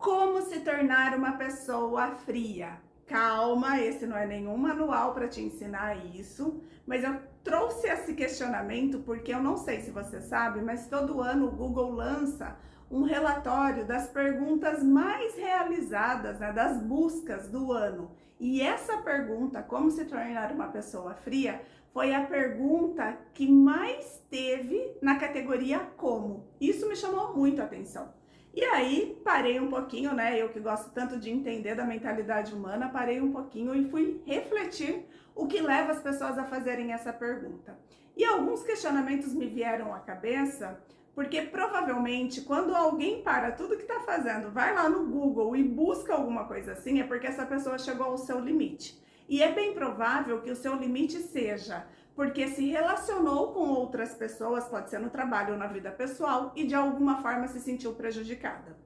Como se tornar uma pessoa fria? Calma, esse não é nenhum manual para te ensinar isso, mas eu trouxe esse questionamento porque eu não sei se você sabe, mas todo ano o Google lança um relatório das perguntas mais realizadas, né, das buscas do ano. E essa pergunta, como se tornar uma pessoa fria, foi a pergunta que mais teve na categoria como. Isso me chamou muito a atenção. E aí, parei um pouquinho, né? Eu que gosto tanto de entender da mentalidade humana, parei um pouquinho e fui refletir o que leva as pessoas a fazerem essa pergunta. E alguns questionamentos me vieram à cabeça, porque provavelmente quando alguém para tudo que está fazendo, vai lá no Google e busca alguma coisa assim, é porque essa pessoa chegou ao seu limite. E é bem provável que o seu limite seja porque se relacionou com outras pessoas, pode ser no trabalho ou na vida pessoal, e de alguma forma se sentiu prejudicada.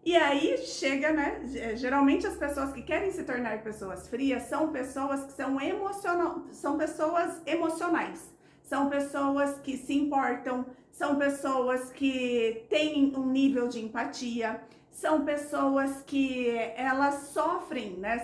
E aí chega, né? Geralmente as pessoas que querem se tornar pessoas frias são pessoas que são pessoas emocionais, são pessoas que se importam, são pessoas que têm um nível de empatia, são pessoas que elas sofrem, né?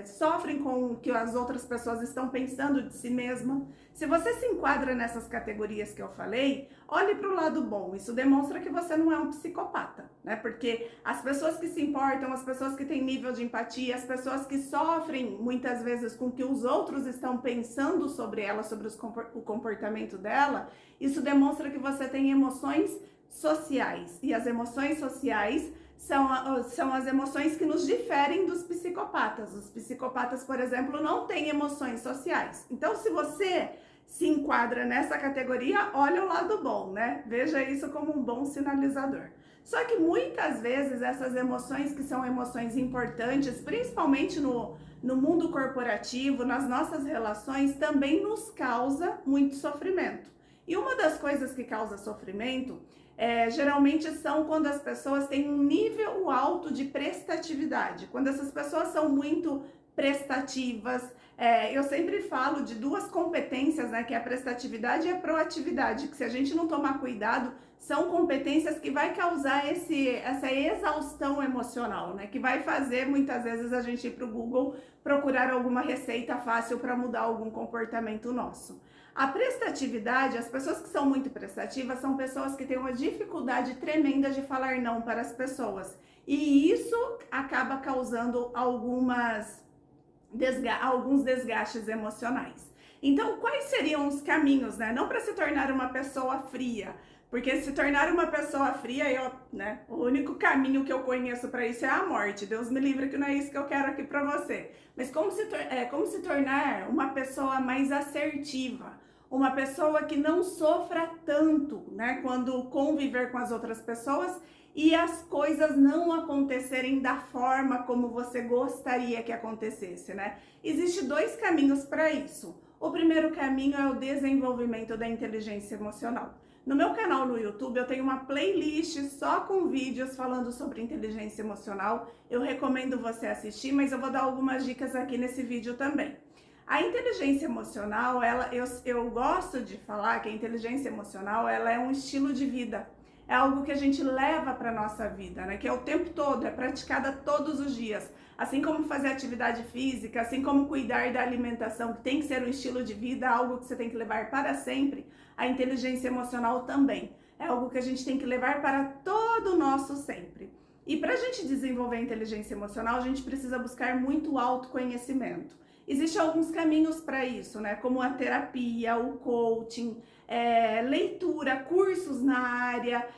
Sofrem com o que as outras pessoas estão pensando de si mesma. Se você se enquadra nessas categorias que eu falei, olhe para o lado bom. Isso demonstra que você não é um psicopata, né? Porque as pessoas que se importam, as pessoas que têm nível de empatia, as pessoas que sofrem muitas vezes com o que os outros estão pensando sobre ela, sobre o comportamento dela, isso demonstra que você tem emoções sociais. E as emoções sociais são as emoções que nos diferem dos psicopatas. Os psicopatas, por exemplo, não têm emoções sociais. Então, se você se enquadra nessa categoria, olha o lado bom, né? Veja isso como um bom sinalizador. Só que muitas vezes essas emoções que são emoções importantes, principalmente no mundo corporativo, nas nossas relações, também nos causa muito sofrimento. E uma das coisas que causa sofrimento geralmente são quando as pessoas têm um nível alto de prestatividade. Quando essas pessoas são muito prestativas, eu sempre falo de duas competências, né, que é a prestatividade e a proatividade, que se a gente não tomar cuidado, são competências que vai causar essa exaustão emocional, né, que vai fazer muitas vezes a gente ir para o Google procurar alguma receita fácil para mudar algum comportamento nosso. A prestatividade, as pessoas que são muito prestativas são pessoas que têm uma dificuldade tremenda de falar não para as pessoas. E isso acaba causando alguns desgastes emocionais. Então, quais seriam os caminhos, né? Não para se tornar uma pessoa fria, porque se tornar uma pessoa fria, o único caminho que eu conheço para isso é a morte. Deus me livre que não é isso que eu quero aqui para você. Mas como se tornar uma pessoa mais assertiva? Uma pessoa que não sofra tanto, né, quando conviver com as outras pessoas e as coisas não acontecerem da forma como você gostaria que acontecesse, né? Existem dois caminhos para isso. O primeiro caminho é o desenvolvimento da inteligência emocional. No meu canal no YouTube eu tenho uma playlist só com vídeos falando sobre inteligência emocional. Eu recomendo você assistir, mas eu vou dar algumas dicas aqui nesse vídeo também. A inteligência emocional, eu gosto de falar que a inteligência emocional ela é um estilo de vida. É algo que a gente leva para a nossa vida, né? Que é o tempo todo, é praticada todos os dias. Assim como fazer atividade física, assim como cuidar da alimentação, que tem que ser um estilo de vida, algo que você tem que levar para sempre, a inteligência emocional também. É algo que a gente tem que levar para todo o nosso sempre. E para a gente desenvolver a inteligência emocional, a gente precisa buscar muito autoconhecimento. Existem alguns caminhos para isso, né? Como a terapia, o coaching, leitura, cursos na área,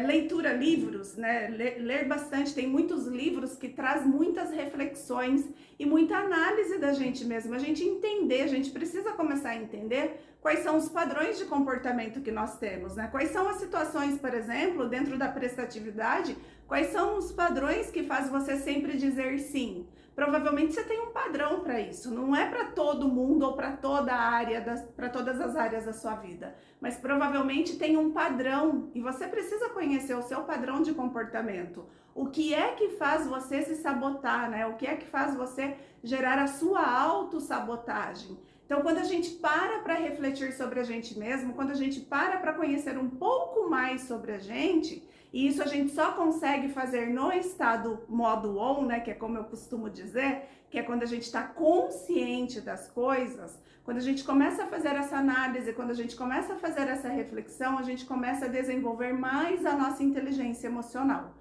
leitura, livros, né? Ler bastante, tem muitos livros que traz muitas reflexões e muita análise da gente mesmo. A gente entender, a gente precisa começar a entender quais são os padrões de comportamento que nós temos, né? Quais são as situações, por exemplo, dentro da prestatividade, quais são os padrões que faz você sempre dizer sim? Provavelmente você tem um padrão para isso, não é para todo mundo ou para toda a área, para todas as áreas da sua vida, mas provavelmente tem um padrão e você precisa conhecer o seu padrão de comportamento. O que é que faz você se sabotar, né? O que é que faz você gerar a sua autossabotagem? Então, quando a gente para refletir sobre a gente mesmo, quando a gente para conhecer um pouco mais sobre a gente, E isso a gente só consegue fazer no estado modo on, né, que é como eu costumo dizer, que é quando a gente está consciente das coisas, quando a gente começa a fazer essa análise, quando a gente começa a fazer essa reflexão, a gente começa a desenvolver mais a nossa inteligência emocional.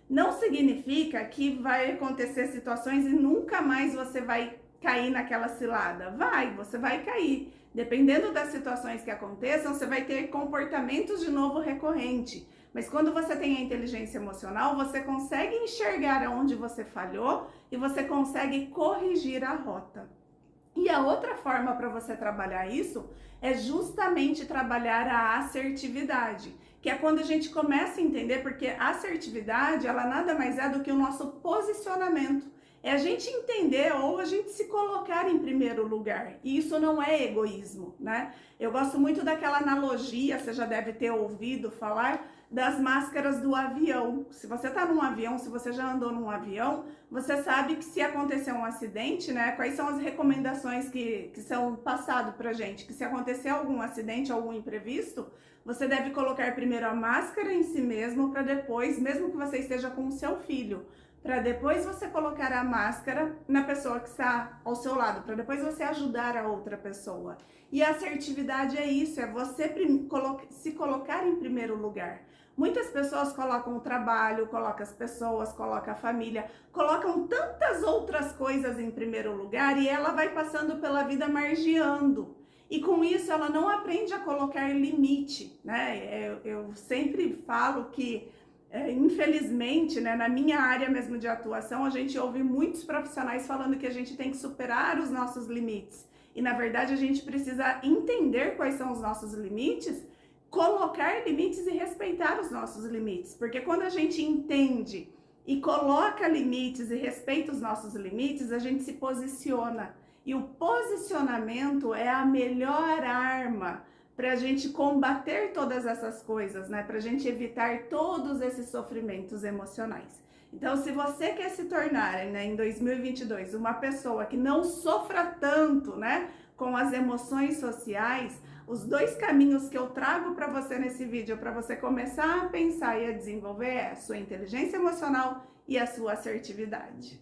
Não significa que vai acontecer situações e nunca mais você vai cair naquela cilada. Você vai cair. Dependendo das situações que aconteçam, você vai ter comportamentos de novo recorrente. Mas quando você tem a inteligência emocional, você consegue enxergar aonde você falhou e você consegue corrigir a rota. E a outra forma para você trabalhar isso é justamente trabalhar a assertividade, que é quando a gente começa a entender, porque a assertividade, ela nada mais é do que o nosso posicionamento. É a gente entender ou a gente se colocar em primeiro lugar. E isso não é egoísmo, né? Eu gosto muito daquela analogia, você já deve ter ouvido falar, das máscaras do avião. Se você tá num avião, se você já andou num avião, você sabe que se acontecer um acidente, né, quais são as recomendações que são passadas pra gente? Que se acontecer algum acidente, algum imprevisto, você deve colocar primeiro a máscara em si mesmo, para depois, mesmo que você esteja com o seu filho, para depois você colocar a máscara na pessoa que está ao seu lado, para depois você ajudar a outra pessoa. E a assertividade é isso, é você se colocar em primeiro lugar. Muitas pessoas colocam o trabalho, colocam as pessoas, colocam a família, colocam tantas outras coisas em primeiro lugar e ela vai passando pela vida margeando. E com isso ela não aprende a colocar limite, né? Eu sempre falo que, infelizmente, né, na minha área mesmo de atuação, a gente ouve muitos profissionais falando que a gente tem que superar os nossos limites. E na verdade a gente precisa entender quais são os nossos limites, colocar limites e respeitar os nossos limites, porque quando a gente entende e coloca limites e respeita os nossos limites, a gente se posiciona. E o posicionamento é a melhor arma para a gente combater todas essas coisas, né? Para a gente evitar todos esses sofrimentos emocionais. Então, se você quer se tornar, né, em 2022, uma pessoa que não sofra tanto, né, com as emoções sociais, os dois caminhos que eu trago para você nesse vídeo, para você começar a pensar e a desenvolver, é a sua inteligência emocional e a sua assertividade.